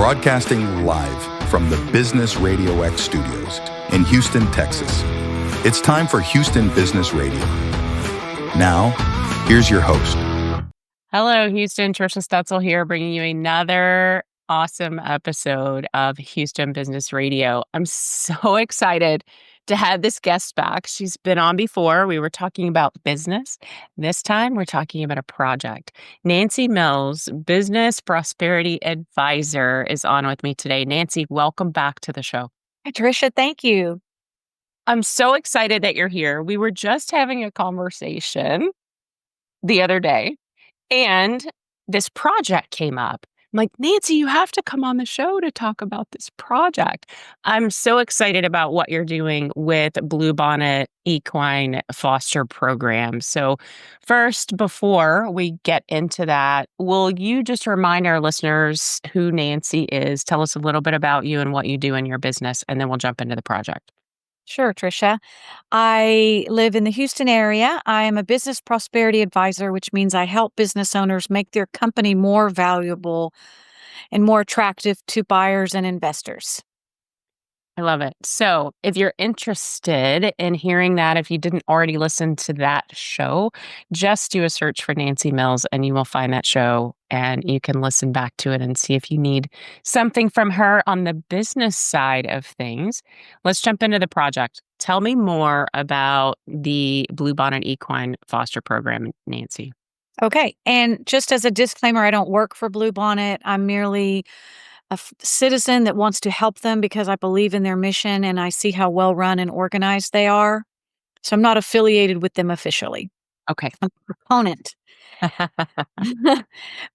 broadcasting live from the Business Radio X studios in Houston, Texas. It's time for Houston Business Radio. Now, here's your host. Hello, Houston. Trisha Stutzel here, bringing you another awesome episode of Houston Business Radio. I'm so excited to have this guest back. She's been on before. We were talking about business. This time, we're talking about a project. Nancy Mills, Business Prosperity Advisor, is on with me today. Nancy, welcome back to the show. Hi, Trisha. Thank you. I'm so excited that you're here. We were just having a conversation the other day, and this project came up. I'm like, Nancy, you have to come on the show to talk about this project. I'm so excited about what you're doing with Bluebonnet Equine Foster Program. So first, before we get into that, will you just remind our listeners who Nancy is? Tell us a little bit about you and what you do in your business, and then we'll jump into the project. Sure, Trisha. I live in the Houston area. I am a business prosperity advisor, which means I help business owners make their company more valuable and more attractive to buyers and investors. I love it. So, if you're interested in hearing that, if you didn't already listen to that show, just do a search for Nancy Mills and you will find that show and you can listen back to it and see if you need something from her on the business side of things. Let's jump into the project. Tell me more about the Bluebonnet Equine Foster Program, Nancy. Okay. And just as a disclaimer, I don't work for Bluebonnet. I'm merely a citizen that wants to help them because I believe in their mission and I see how well run and organized they are. So I'm not affiliated with them officially. Okay. I'm a proponent.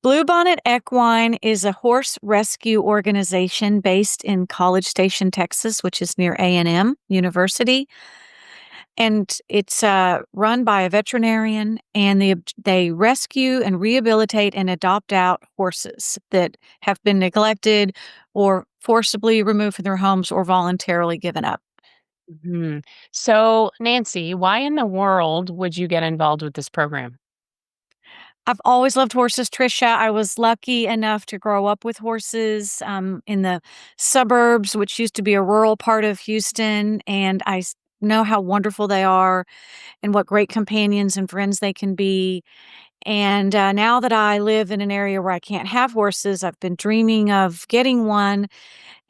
Bluebonnet Equine is a horse rescue organization based in College Station, Texas, which is near A&M University. And it's run by a veterinarian, and they rescue and rehabilitate and adopt out horses that have been neglected or forcibly removed from their homes or voluntarily given up. Mhm. So, Nancy, why in the world would you get involved with this program? I've always loved horses, Trisha. I was lucky enough to grow up with horses in the suburbs, which used to be a rural part of Houston, and I know how wonderful they are and what great companions and friends they can be. And now that I live in an area where I can't have horses, I've been dreaming of getting one.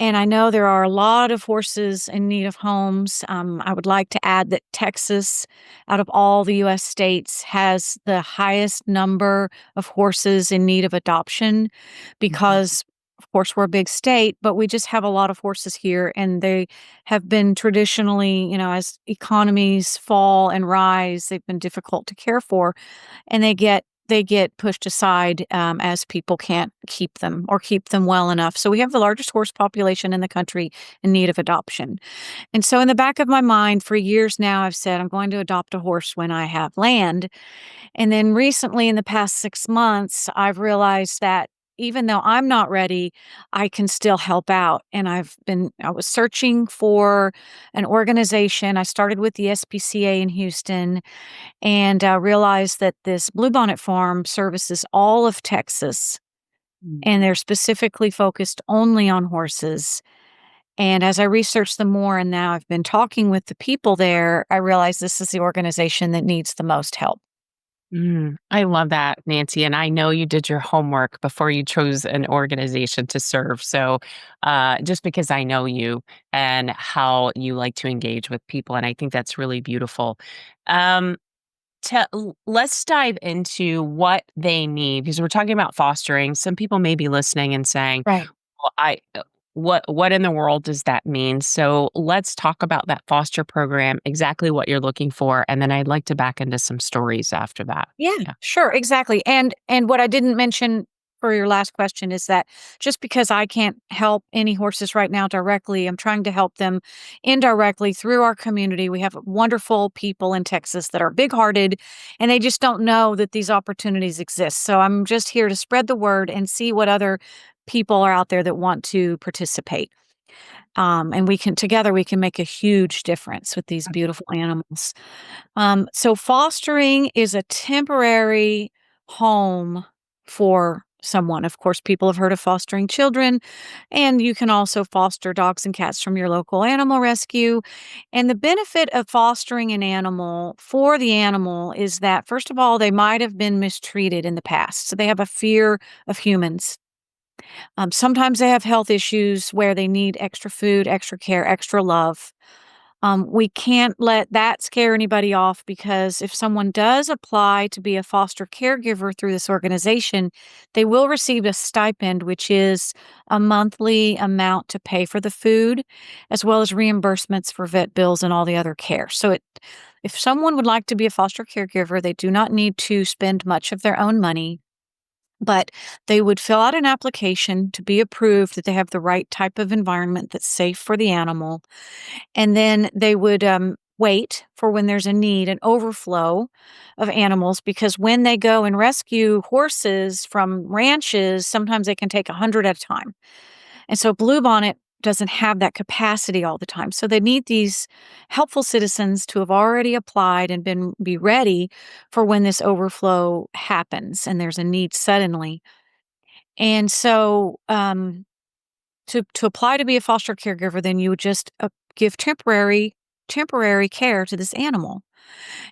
And I know there are a lot of horses in need of homes. I would like to add that Texas, out of all the U.S. states, has the highest number of horses in need of adoption because, of course, we're a big state, but we just have a lot of horses here. And they have been traditionally, as economies fall and rise, they've been difficult to care for. And they get pushed aside as people can't keep them or keep them well enough. So we have the largest horse population in the country in need of adoption. And so in the back of my mind for years now, I've said I'm going to adopt a horse when I have land. And then recently in the past 6 months, I've realized that even though I'm not ready, I can still help out. And I was searching for an organization. I started with the SPCA in Houston and realized that this Bluebonnet farm services all of Texas, and they're specifically focused only on horses. And as I researched them more, and now I've been talking with the people there, I realized this is the organization that needs the most help. I love that, Nancy. And I know you did your homework before you chose an organization to serve. So just because I know you and how you like to engage with people, and I think that's really beautiful. Um, let's dive into what they need because we're talking about fostering. Some people may be listening and saying, Right. well, what in the world does that mean? So let's talk about that foster program, exactly what you're looking for, and then I'd like to back into some stories after that. Yeah, Yeah. sure, exactly. And what I didn't mention for your last question is that just because I can't help any horses right now directly, I'm trying to help them indirectly through our community. We have wonderful people in Texas that are big-hearted, and they just don't know that these opportunities exist. So I'm just here to spread the word and see what other people are out there that want to participate. And together we can make a huge difference with these beautiful animals. So fostering is a temporary home for someone. Of course, people have heard of fostering children, and you can also foster dogs and cats from your local animal rescue. And the benefit of fostering an animal for the animal is that, first of all, they might have been mistreated in the past. So they have a fear of humans. Sometimes they have health issues where they need extra food, extra care, extra love. We can't let that scare anybody off, because if someone does apply to be a foster caregiver through this organization, they will receive a stipend, which is a monthly amount to pay for the food, as well as reimbursements for vet bills and all the other care. So if someone would like to be a foster caregiver, they do not need to spend much of their own money, but they would fill out an application to be approved that they have the right type of environment that's safe for the animal. And then they would wait for when there's a need, an overflow of animals, because when they go and rescue horses from ranches, sometimes they can take 100 at a time. And so Bluebonnet doesn't have that capacity all the time. So they need these helpful citizens to have already applied and be ready for when this overflow happens and there's a need suddenly. And so to apply to be a foster caregiver, then you would just give temporary care to this animal,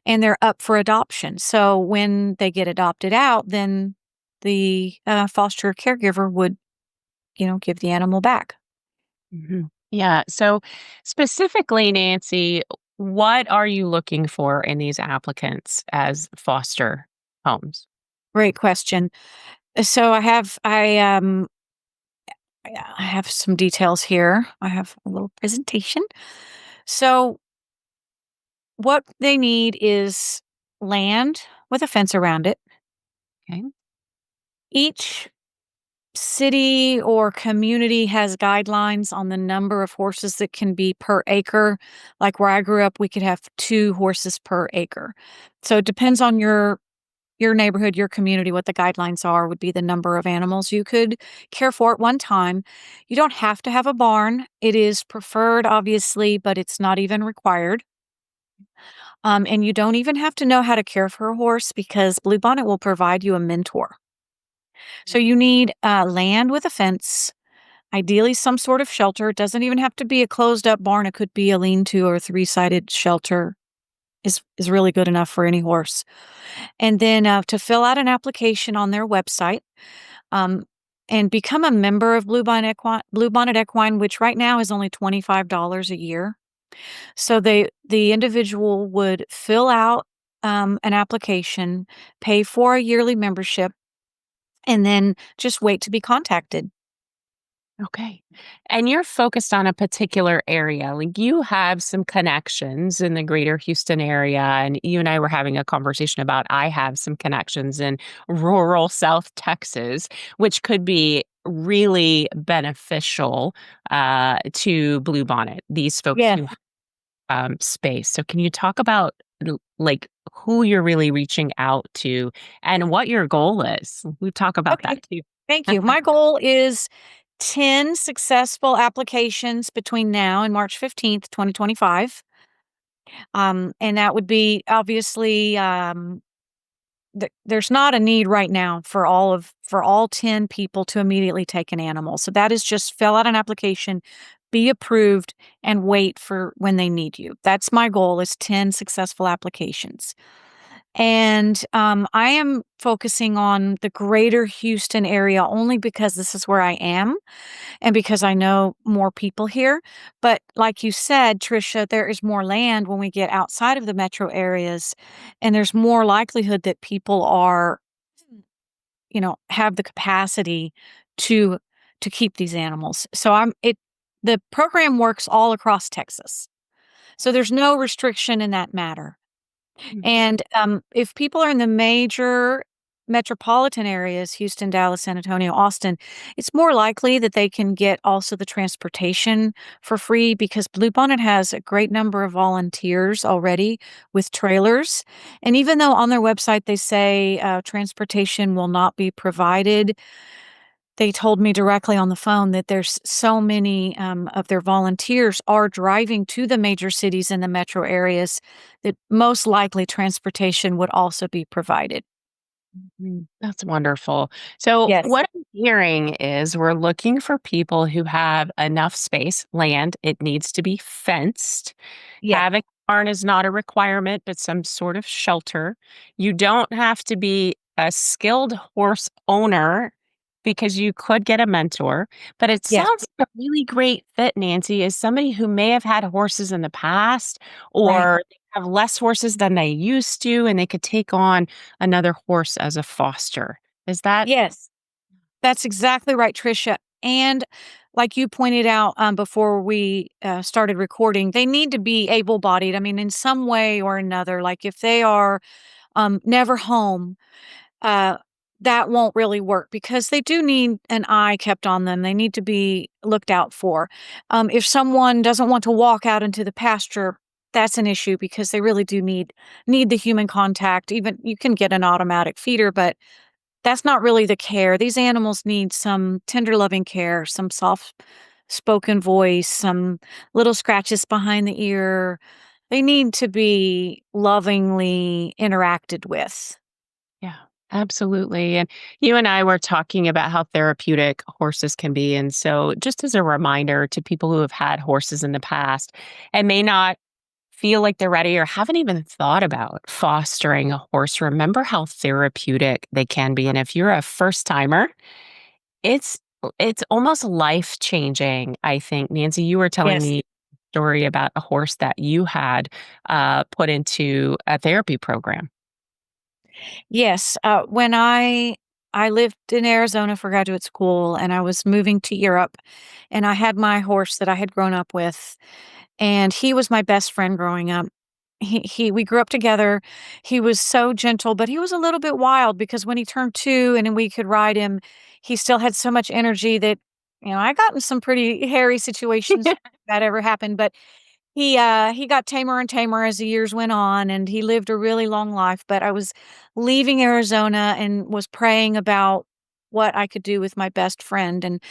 and they're up for adoption. So when they get adopted out, then the foster caregiver would, give the animal back. Yeah. So specifically, Nancy, what are you looking for in these applicants as foster homes? Great question. So I have some details here. I have a little presentation. So what they need is land with a fence around it. Okay. Each city or community has guidelines on the number of horses that can be per acre. Like where I grew up, we could have 2 horses per acre. So it depends on your neighborhood, your community, what the guidelines are would be the number of animals you could care for at one time. You don't have to have a barn. It is preferred, obviously, but it's not even required. And you don't even have to know how to care for a horse, because Bluebonnet will provide you a mentor. So you need land with a fence, ideally some sort of shelter. It doesn't even have to be a closed up barn. It could be a lean-to or 3-sided shelter is really good enough for any horse. And then to fill out an application on their website, um, and become a member of Bluebonnet Equine, which right now is only $25 a year. So the individual would fill out an application, pay for a yearly membership, and then just wait to be contacted. Okay. And you're focused on a particular area. Like you have some connections in the greater Houston area. And you and I were having a conversation about I have some connections in rural South Texas, which could be really beneficial to Bluebonnet, these folks Yes. who space. So can you talk about like who you're really reaching out to and what your goal is? We talk about Okay. that too. Thank you. My goal is 10 successful applications between now and March 15th, 2025. And that would be obviously, there's not a need right now for all 10 people to immediately take an animal. So that is just fill out an application, be approved, and wait for when they need you. That's my goal, is 10 successful applications. And I am focusing on the greater Houston area only because this is where I am and because I know more people here. But like you said, Trisha, there is more land when we get outside of the metro areas, and there's more likelihood that people are, have the capacity to keep these animals. So the program works all across Texas. So there's no restriction in that matter. And, if people are in the major metropolitan areas, Houston, Dallas, San Antonio, Austin, it's more likely that they can get also the transportation for free, because Bluebonnet has a great number of volunteers already with trailers. And even though on their website they say transportation will not be provided, they told me directly on the phone that there's so many of their volunteers are driving to the major cities in the metro areas that most likely transportation would also be provided. That's wonderful. So, Yes. what I'm hearing is we're looking for people who have enough space, land. It needs to be fenced. Yes. Having a barn is not a requirement, but some sort of shelter. You don't have to be a skilled horse owner because you could get a mentor. But it Yes. sounds like a really great fit, Nancy, as somebody who may have had horses in the past Right. or they have less horses than they used to, and they could take on another horse as a foster. Is that Yes. That's exactly right, Trisha. And like you pointed out before we started recording, they need to be able bodied. I mean, in some way or another, like if they are never home, uh, that won't really work because they do need an eye kept on them. They need to be looked out for. If someone doesn't want to walk out into the pasture, that's an issue because they really do need the human contact. Even you can get an automatic feeder, but that's not really the care. These animals need some tender loving care, some soft spoken voice, some little scratches behind the ear. They need to be lovingly interacted with. Yeah, absolutely. And you and I were talking about how therapeutic horses can be. And so, just as a reminder to people who have had horses in the past and may not feel like they're ready or haven't even thought about fostering a horse, remember how therapeutic they can be. And if you're a first timer, it's it's almost life changing. I think, Nancy, you were telling Yes. me a story about a horse that you had put into a therapy program. Yes. When I lived in Arizona for graduate school and I was moving to Europe and I had my horse that I had grown up with and he was my best friend growing up. He we grew up together. He was so gentle, but he was a little bit wild because when he turned 2 and then we could ride him, he still had so much energy that, I got in some pretty hairy situations if that ever happened, but he got tamer and tamer as the years went on, and he lived a really long life, but I was leaving Arizona and was praying about what I could do with my best friend, and,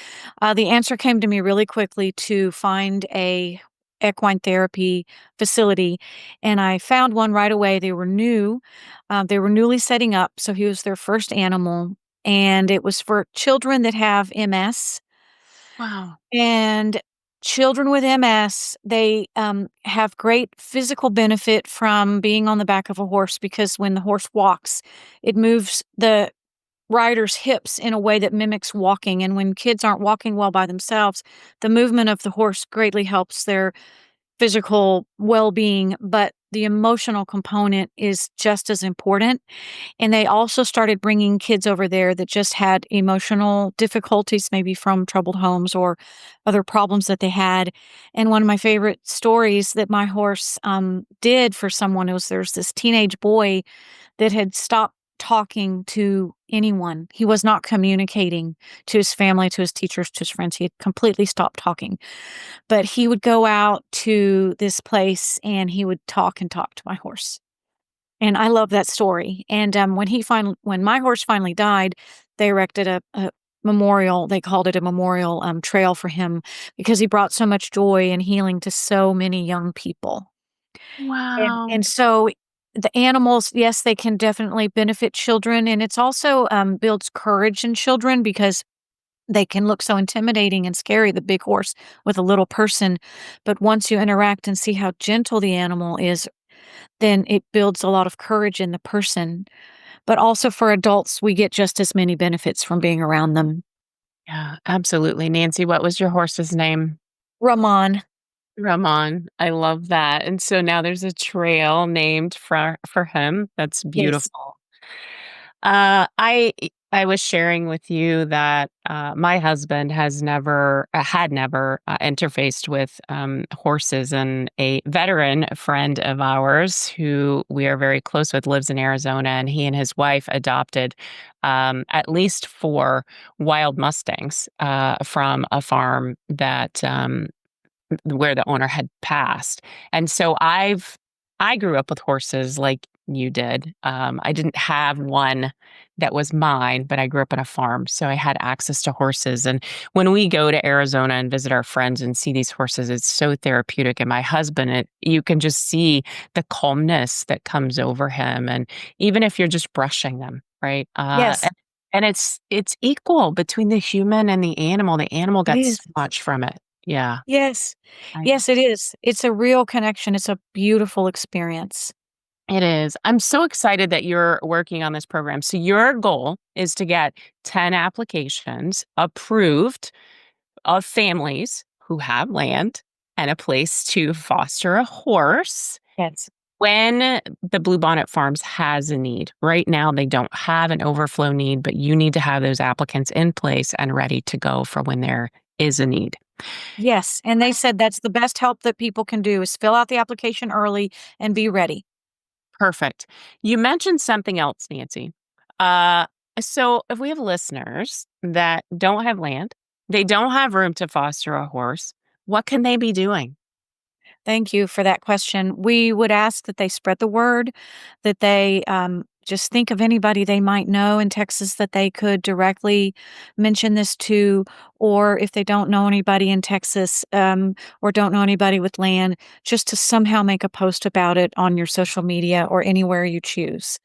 the answer came to me really quickly to find a equine therapy facility, and I found one right away. They were newly setting up, so he was their first animal, and it was for children that have MS. Wow. And children with MS, they, have great physical benefit from being on the back of a horse because when the horse walks, it moves the rider's hips in a way that mimics walking, and when kids aren't walking well by themselves, the movement of the horse greatly helps their physical well-being, but the emotional component is just as important. And they also started bringing kids over there that just had emotional difficulties, maybe from troubled homes or other problems that they had. And one of my favorite stories that my horse did for someone was there's this teenage boy that had stopped talking to anyone. He was not communicating to his family, to his teachers, to his friends. He had completely stopped talking. But he would go out to this place and he would talk and talk to my horse. And I love that story, and, when my horse finally died, they erected a memorial. They called it a memorial, trail for him because he brought so much joy and healing to so many young people. Wow. And so the animals, yes, they can definitely benefit children, and it's also, builds courage in children because they can look so intimidating and scary, the big horse with a little person, but once you interact and see how gentle the animal is, then it builds a lot of courage in the person. But also for adults, we get just as many benefits from being around them. Yeah, absolutely. Nancy, what was your horse's name? Ramon. Ramon. I love that. And so now there's a trail named for him. That's Yes. beautiful. I was sharing with you that my husband has never had never interfaced with horses, and a veteran friend of ours who we are very close with lives in Arizona, and he and his wife adopted at least 4 wild mustangs from a farm that where the owner had passed. And so I grew up with horses like you did. I didn't have one that was mine, but I grew up on a farm, so I had access to horses. And when we go to Arizona and visit our friends and see these horses, it's so therapeutic. And my husband, you can just see the calmness that comes over him. And even if you're just brushing them, right? Yes, And it's equal between the human and the animal. The animal it gets is. so much from it. Yeah. Yes. I Yes, it is. It's a real connection. It's a beautiful experience. It is. I'm so excited that you're working on this program. So your goal is to get 10 applications approved of families who have land and a place to foster a horse Yes. when the Bluebonnet Farms has a need. Right now, they don't have an overflow need, but you need to have those applicants in place and ready to go for when there is a need. Yes, and they said that's the best help that people can do is fill out the application early and be ready. Perfect. You mentioned something else, Nancy. Uh, so if we have listeners that don't have land, they don't have room to foster a horse, what can they be doing? Thank you for that question. We would ask that they spread the word, that they just think of anybody they might know in Texas that they could directly mention this to, or if they don't know anybody in Texas or don't know anybody with land, just to somehow make a post about it on your social media or anywhere you choose.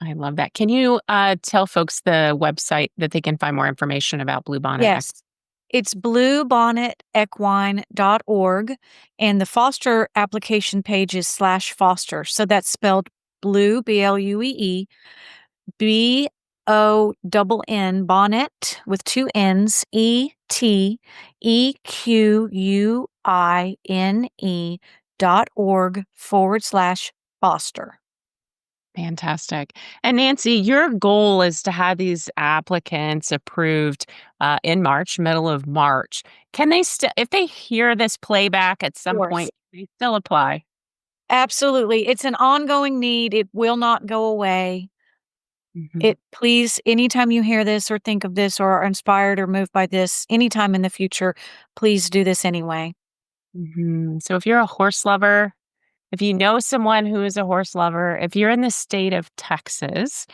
I love that. Can you tell folks the website that they can find more information about Bluebonnet? Yes. It's bluebonnetequine.org, and the foster application page is /foster. So that's spelled blue, BLUEE, BONN, bonnet with two N's, ETEQUINE.org/foster. Fantastic. And Nancy, your goal is to have these applicants approved in March, middle of March. Can they still, if they hear this playback at Of some course. point, they still apply? Absolutely. It's an ongoing need. It will not go away. Mhm. It please, anytime you hear this or think of this or are inspired or moved by this, anytime in the future, please do this anyway. So if you're a horse lover, if you know someone who is a horse lover, if you're in the state of Texas,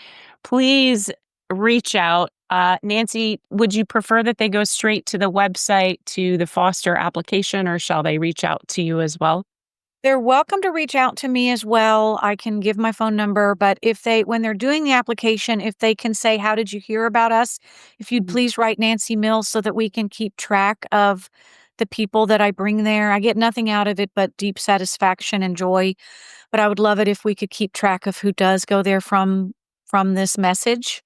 please reach out. Nancy, would you prefer that they go straight to the website to the foster application, or shall they reach out to you as well? They're welcome to reach out to me as well. I can give my phone number, but if they when they're doing the application, if they can say, "How did you hear about us?" If you'd Mm, please write Nancy Mills so that we can keep track of the people that I bring there. I get nothing out of it but deep satisfaction and joy, but I would love it if we could keep track of who does go there from this message.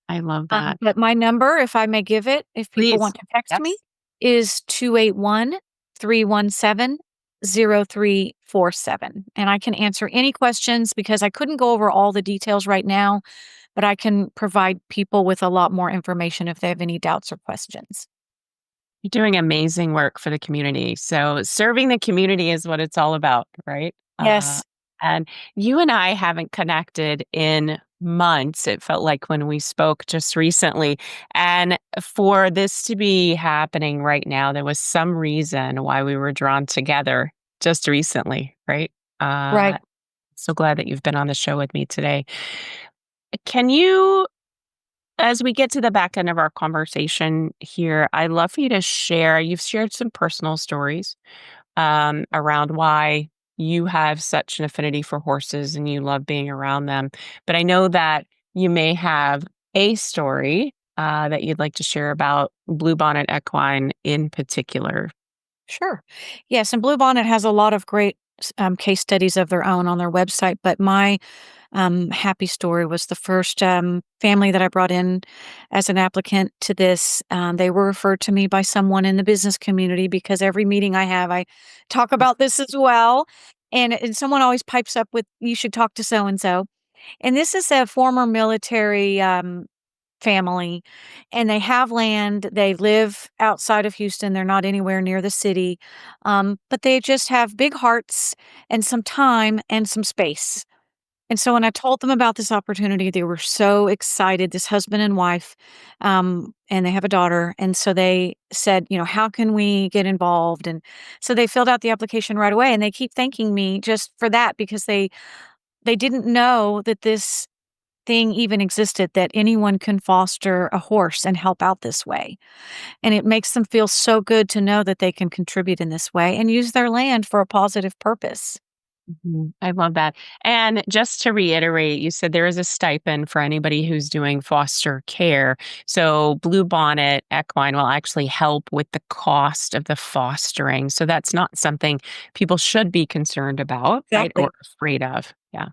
I love that. But my number, if I may give it, if people Please. want to text me, Yes. is 281-317-0347, and I can answer any questions because I couldn't go over all the details right now, but I can provide people with a lot more information if they have any doubts or questions. You're doing amazing work for the community. So serving the community is what it's all about, right? Yes, And you and I haven't connected in months. It felt like when we spoke just recently. And for this to be happening right now, there was some reason why we were drawn together just recently, right? right. So glad that you've been on the show with me today. Can you, as we get to the back end of our conversation here, I'd love for you to share. You've shared some personal stories around why you have such an affinity for horses and you love being around them. But I know that you may have a story that you'd like to share about Bluebonnet Equine in particular. Sure. Yes, and Bluebonnet has a lot of great case studies of their own on their website, but my happy story was the first family that I brought in as an applicant to this. They were referred to me by someone in the business community because every meeting I have, I talk about this as well. And someone always pipes up with, "You should talk to so and so." And this is a former military family, and they have land. They live outside of Houston. They're not anywhere near the city, but they just have big hearts and some time and some space. And so when I told them about this opportunity, they were so excited, this husband and wife, and they have a daughter. And so they said, how can we get involved? And so they filled out the application right away, and they keep thanking me just for that because they didn't know that this thing even existed, that anyone can foster a horse and help out this way. And it makes them feel so good to know that they can contribute in this way and use their land for a positive purpose. I love that. And just to reiterate, you said there is a stipend for anybody who's doing foster care. So Bluebonnet Equine will actually help with the cost of the fostering. So that's not something people should be concerned about, right? Or Exactly. afraid of. Yeah.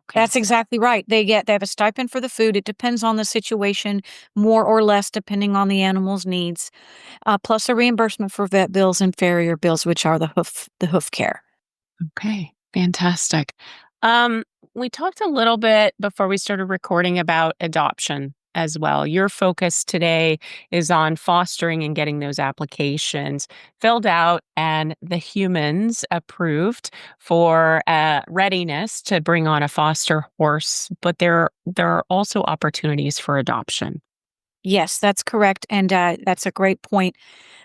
Okay. That's exactly right. They have a stipend for the food. It depends on the situation, more or less depending on the animal's needs, plus a reimbursement for vet bills and farrier bills, which are the hoof care. Okay, fantastic. Um, we talked a little bit before we started recording about adoption as well. Your focus today is on fostering and getting those applications filled out and the humans approved for readiness to bring on a foster horse. But there are also opportunities for adoption. Yes, that's correct, and that's a great point.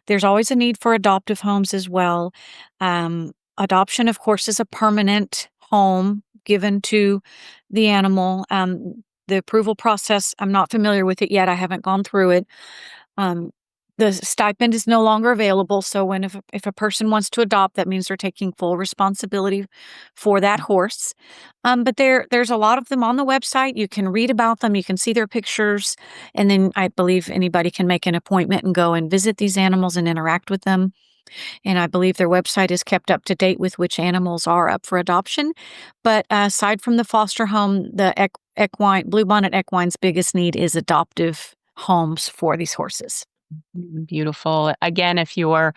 There's always a need for adoptive homes as well. Adoption, of course, is a permanent home given to the animal. The approval process, I'm not familiar with it yet. I haven't gone through it. Um, the stipend is no longer available. So if a person wants to adopt, that means they're taking full responsibility for that horse. But there's a lot of them on the website. You can read about them. You can see their pictures, and then I believe anybody can make an appointment and go and visit these animals and interact with them. And I believe their website is kept up to date with which animals are up for adoption. But aside from the foster home, the equine Bluebonnet Equine's biggest need is adoptive homes for these horses. Beautiful. Again, if you're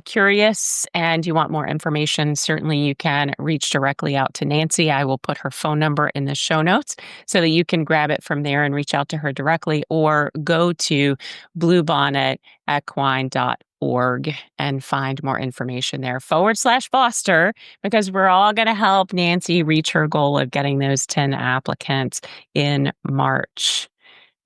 curious and you want more information, certainly you can reach directly out to Nancy. I will put her phone number in the show notes so that you can grab it from there and reach out to her directly, or go to bluebonnetequine.org and find more information there /foster, because we're all going to help Nancy reach her goal of getting those 10 applicants in March.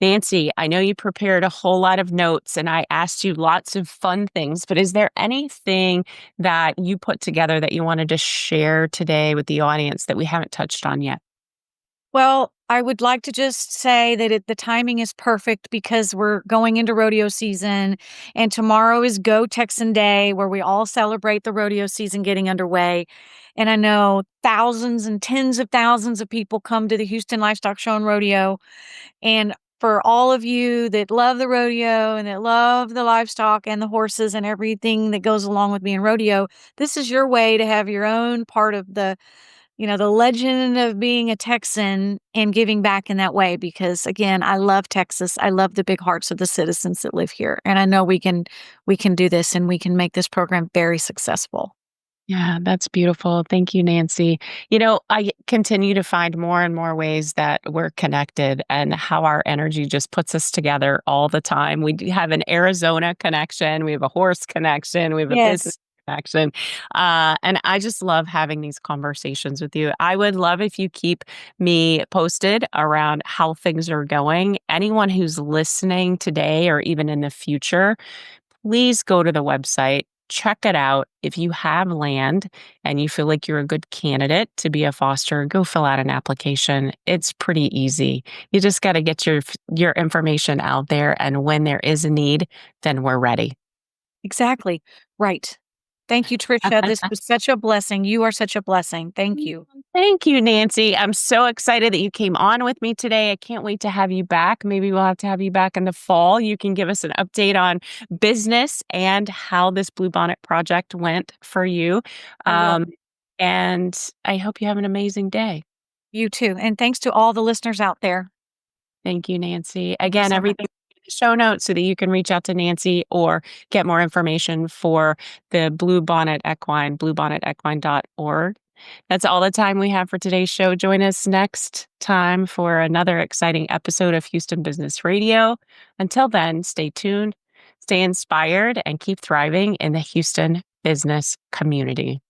Nancy, I know you prepared a whole lot of notes and I asked you lots of fun things, but is there anything that you put together that you wanted to share today with the audience that we haven't touched on yet? Well, I would like to just say that the timing is perfect because we're going into rodeo season, and tomorrow is Go Texan Day, where we all celebrate the rodeo season getting underway. And I know thousands and tens of thousands of people come to the Houston Livestock Show and Rodeo. And for all of you that love the rodeo and that love the livestock and the horses and everything that goes along with being rodeo, this is your way to have your own part of the legend of being a Texan and giving back in that way. Because again, I love Texas. I love the big hearts of the citizens that live here. And I know we can do this and we can make this program very successful. Yeah, that's beautiful. Thank you, Nancy. I continue to find more and more ways that we're connected and how our energy just puts us together all the time. We do have an Arizona connection, we have a horse connection, we have a business Yes. connection. And I just love having these conversations with you. I would love if you keep me posted around how things are going. Anyone who's listening today or even in the future, please go to the website, check it out. If you have land and you feel like you're a good candidate to be a foster, go fill out an application. It's pretty easy. You just got to get your information out there, and when there is a need, then we're ready. Exactly. Right. Thank you, Trisha. This was such a blessing. You are such a blessing. Thank you. Thank you, Nancy. I'm so excited that you came on with me today. I can't wait to have you back. Maybe we'll have to have you back in the fall. You can give us an update on business and how this Bluebonnet project went for you. I will. Um, and I hope you have an amazing day. You too. And thanks to all the listeners out there. Thank you, Nancy. Thank you Again, so much. everything in the show notes so that you can reach out to Nancy or get more information for the Bluebonnet Equine, bluebonnetequine.org. That's all the time we have for today's show. Join us next time for another exciting episode of Houston Business Radio. Until then, stay tuned, stay inspired, and keep thriving in the Houston business community.